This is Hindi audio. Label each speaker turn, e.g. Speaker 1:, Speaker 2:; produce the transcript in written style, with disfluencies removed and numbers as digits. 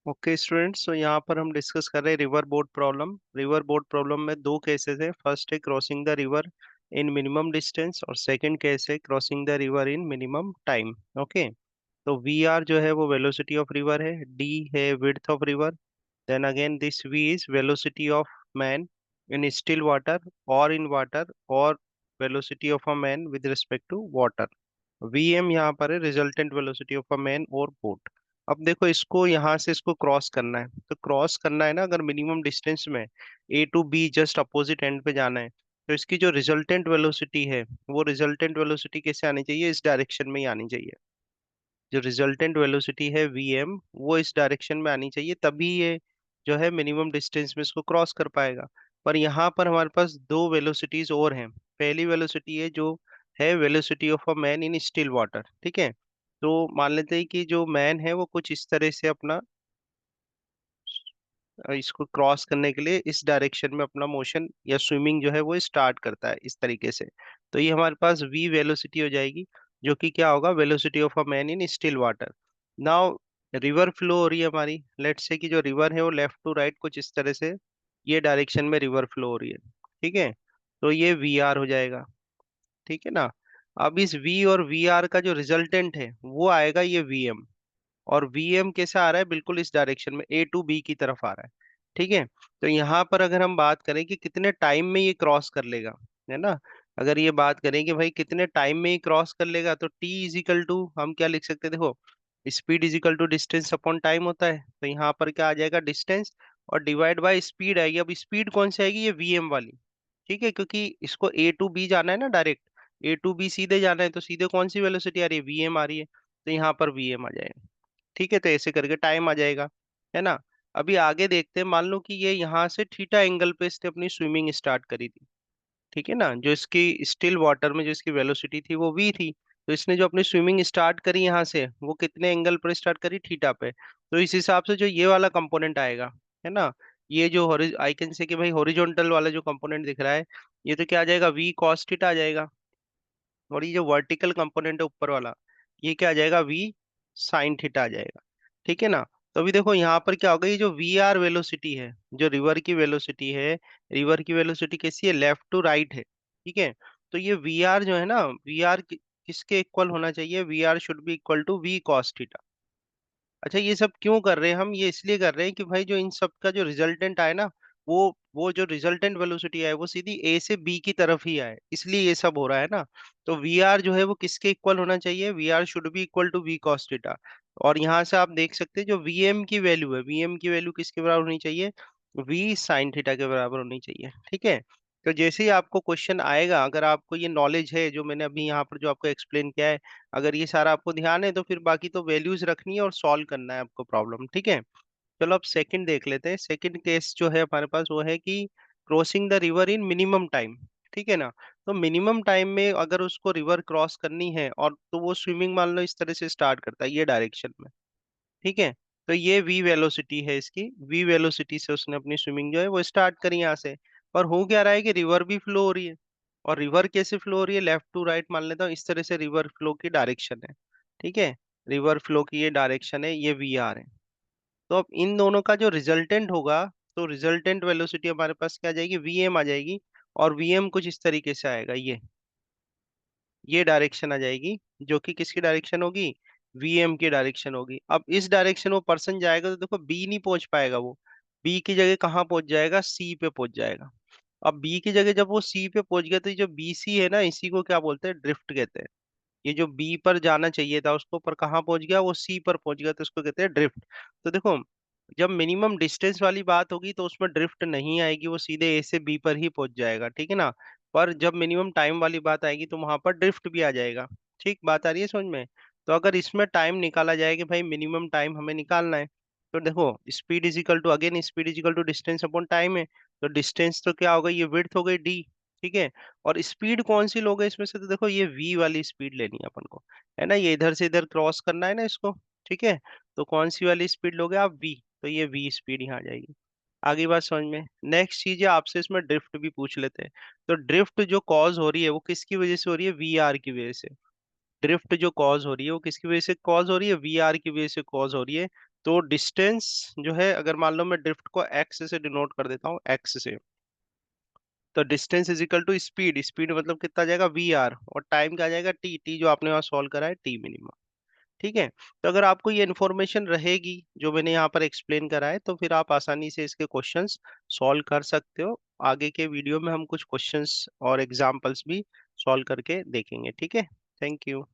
Speaker 1: ओके स्टूडेंट्स, तो यहाँ पर हम डिस्कस कर रहे हैं river boat problem. River boat problem में दो केसेस है। फर्स्ट है crossing the river in minimum distance और सेकंड केस है crossing the river in minimum time. Okay, तो वी आर जो है वो वेलोसिटी ऑफ रिवर है, डी है width of river, then again this V is velocity of man in still water और इन वाटर, और velocity of a man with respect to water. VM यहाँ पर है resultant velocity of a man और बोट। अब देखो, इसको यहाँ से इसको क्रॉस करना है, तो क्रॉस करना है ना, अगर मिनिमम डिस्टेंस में A to B just opposite end पे जाना है, तो इसकी जो रिजल्टेंट वेलोसिटी है वो रिजल्टेंट वेलोसिटी कैसे आनी चाहिए? इस डायरेक्शन में ही आनी चाहिए। जो रिजल्टेंट वेलोसिटी है वीएम वो इस डायरेक्शन में आनी चाहिए, तभी ये जो है मिनिमम डिस्टेंस में इसको क्रॉस कर पाएगा। पर यहाँ पर हमारे पास दो वेलोसिटीज और हैं। पहली वेलोसिटी है जो है velocity of a man in still water. ठीक है, तो मान लेते हैं कि जो मैन है वो कुछ इस तरह से अपना इसको क्रॉस करने के लिए इस डायरेक्शन में अपना मोशन या स्विमिंग जो है वो स्टार्ट करता है इस तरीके से। तो ये हमारे पास v वेलोसिटी हो जाएगी, जो कि क्या होगा? Velocity of a man in still water. Now river flow हो रही है हमारी, लेट्स से कि जो रिवर है वो लेफ्ट टू राइट कुछ इस तरह से ये डायरेक्शन में रिवर फ्लो हो रही है। ठीक है, तो ये वी आर हो जाएगा। ठीक है ना। अब इस v और वी आर का जो रिजल्टेंट है वो आएगा ये वीएम। और वीएम कैसे आ रहा है? बिल्कुल इस डायरेक्शन में ए टू बी की तरफ आ रहा है। ठीक है, तो यहाँ पर अगर हम बात करें कि कितने टाइम में ये क्रॉस कर लेगा, है ना, अगर ये बात करें कि भाई कितने टाइम में ये क्रॉस कर लेगा, तो टी इज इक्वल टू हम क्या लिख सकते हैं? देखो, speed is equal to distance upon time होता है, तो यहाँ पर क्या आ जाएगा? डिस्टेंस और डिवाइड बाय स्पीड आएगी। अब स्पीड कौन सी आएगी? ये वीएम वाली। ठीक है, क्योंकि इसको ए टू बी जाना है ना डायरेक्ट, ए टू बी सीधे जाना है, तो सीधे कौन सी वेलोसिटी आ रही है? वीएम आ रही है, तो यहाँ पर वीएम आ जाएगा। ठीक है, तो ऐसे करके टाइम आ जाएगा, है ना। अभी आगे देखते हैं, मान लो कि ये यहाँ से थीटा एंगल पे इसने अपनी स्विमिंग स्टार्ट करी थी। ठीक है ना, जो इसकी स्टिल वाटर में जो इसकी वेलोसिटी थी वो वी थी, तो इसने जो अपनी स्विमिंग स्टार्ट करी यहाँ से वो कितने एंगल पर स्टार्ट करी? थीटा पे। तो इस हिसाब से जो ये वाला कंपोनेंट आएगा, है ना, ये जो आई कैन से कि भाई हॉरिजॉन्टल वाला जो कंपोनेंट दिख रहा है, ये तो क्या आ जाएगा? वी कॉस थीटा आ जाएगा। और ये जो वर्टिकल कंपोनेंट है ऊपर वाला, ये क्या आ जाएगा? वी साइन थीटा आ जाएगा। ठीक है ना। तो अभी देखो यहाँ पर क्या होगा, ये जो वी आर वेलोसिटी है, जो रिवर की वेलोसिटी है, रिवर की वेलोसिटी कैसी है? लेफ्ट टू राइट है। ठीक है, तो ये वी आर जो है ना, वी आर किसके इक्वल होना चाहिए? V R should be equal to V cos theta. अच्छा, ये सब क्यों कर रहे हैं हम? ये इसलिए कर रहे हैं कि भाई जो इन सब का जो रिजल्टेंट आए ना, वो जो रिजल्टेंट वेलोसिटी आए वो सीधी ए से बी की तरफ ही आए, इसलिए ये सब हो रहा है ना। तो वी आर जो है वो किसके इक्वल होना चाहिए? V R should be equal to V cos theta. और यहाँ से आप देख सकते हैं जो वीएम की वैल्यू है, वीएम की वैल्यू किसके बराबर होनी चाहिए? वी साइन थीटा के बराबर होनी चाहिए। ठीक है, तो जैसे ही आपको क्वेश्चन आएगा, अगर आपको ये नॉलेज है जो मैंने अभी यहाँ पर जो आपको एक्सप्लेन किया है, अगर ये सारा आपको ध्यान है, तो फिर बाकी तो वैल्यूज रखनी है और सॉल्व करना है आपको प्रॉब्लम। ठीक है, चलो अब सेकंड देख लेते हैं। सेकंड केस जो है हमारे पास वो है कि crossing the river in minimum time. ठीक है ना, तो मिनिमम टाइम में अगर उसको रिवर क्रॉस करनी है, और तो वो स्विमिंग मान लो इस तरह से स्टार्ट करता है ये डायरेक्शन में। ठीक है, तो ये वी वेलोसिटी है इसकी, वी वेलोसिटी से उसने अपनी स्विमिंग जो है वो स्टार्ट करी यहाँ से। पर हो क्या रहा है कि रिवर भी फ्लो हो रही है। और रिवर कैसे फ्लो हो रही है? लेफ्ट टू राइट मान लेता हूँ, इस तरह से रिवर फ्लो की डायरेक्शन है। ठीक है, रिवर फ्लो की ये डायरेक्शन है, ये वी आर है। तो अब इन दोनों का जो रिजल्टेंट होगा, तो रिजल्टेंट वेलोसिटी हमारे पास क्या आ जाएगी? वीएम आ जाएगी। और वीएम कुछ इस तरीके से आएगा, ये डायरेक्शन आ जाएगी, जो कि किसकी डायरेक्शन होगी? वीएम की डायरेक्शन होगी। अब इस डायरेक्शन वो पर्सन जाएगा तो देखो बी नहीं पहुंच पाएगा, वो बी की जगह कहाँ पहुंच जाएगा? सी पे पहुंच जाएगा। अब बी की जगह जब वो सी पे पहुंच गया, तो ये जो बी सी है ना, इसी को क्या बोलते हैं? ड्रिफ्ट कहते हैं। ये जो बी पर जाना चाहिए था उसको, पर कहाँ पहुंच गया? वो सी पर पहुंच गया, तो उसको कहते हैं ड्रिफ्ट। तो देखो, जब मिनिमम डिस्टेंस वाली बात होगी तो उसमें ड्रिफ्ट नहीं आएगी, वो सीधे ए से बी पर ही पहुंच जाएगा। ठीक है ना। पर जब मिनिमम टाइम वाली बात आएगी तो वहां पर ड्रिफ्ट भी आ जाएगा। ठीक बात आ रही है समझ में? तो अगर इसमें टाइम निकाला जाए कि भाई मिनिमम टाइम हमें निकालना है, तो देखो speed is equal to, again speed is equal to distance upon time है। तो डिस्टेंस तो क्या होगा? ये विड्थ हो गई डी। ठीक है, और स्पीड कौन सी लोगे इसमें से? तो देखो ये वी वाली स्पीड लेनी है अपन को, है ना, ये इधर से इधर क्रॉस करना है ना इसको। ठीक है, तो कौन सी वाली स्पीड लोगे आप? वी। तो ये वी स्पीड यहाँ आ जाएगी। आगे बात समझ में? नेक्स्ट चीज है, आपसे इसमें ड्रिफ्ट भी पूछ लेते हैं। तो ड्रिफ्ट जो कॉज हो रही है वो किसकी वजह से हो रही है? वी आर की वजह से। ड्रिफ्ट जो कॉज हो रही है वो किसकी वजह से कॉज हो रही है? वी आर की वजह से कॉज हो रही है। तो डिस्टेंस जो है, अगर मान लो मैं ड्रिफ्ट को एक्स से डिनोट कर देता हूँ, एक्स से, तो distance is equal to speed, speed मतलब कितना आ जाएगा वी आर, और टाइम क्या आ जाएगा टी, टी जो आपने वहां सॉल्व करा है टी मिनिमम। ठीक है। तो अगर आपको ये इन्फॉर्मेशन रहेगी जो मैंने यहाँ पर एक्सप्लेन करा है, तो फिर आप आसानी से इसके क्वेश्चंस सॉल्व कर सकते हो। आगे के वीडियो में हम कुछ क्वेश्चंस और एग्जांपल्स भी सॉल्व करके देखेंगे। ठीक है। Thank you.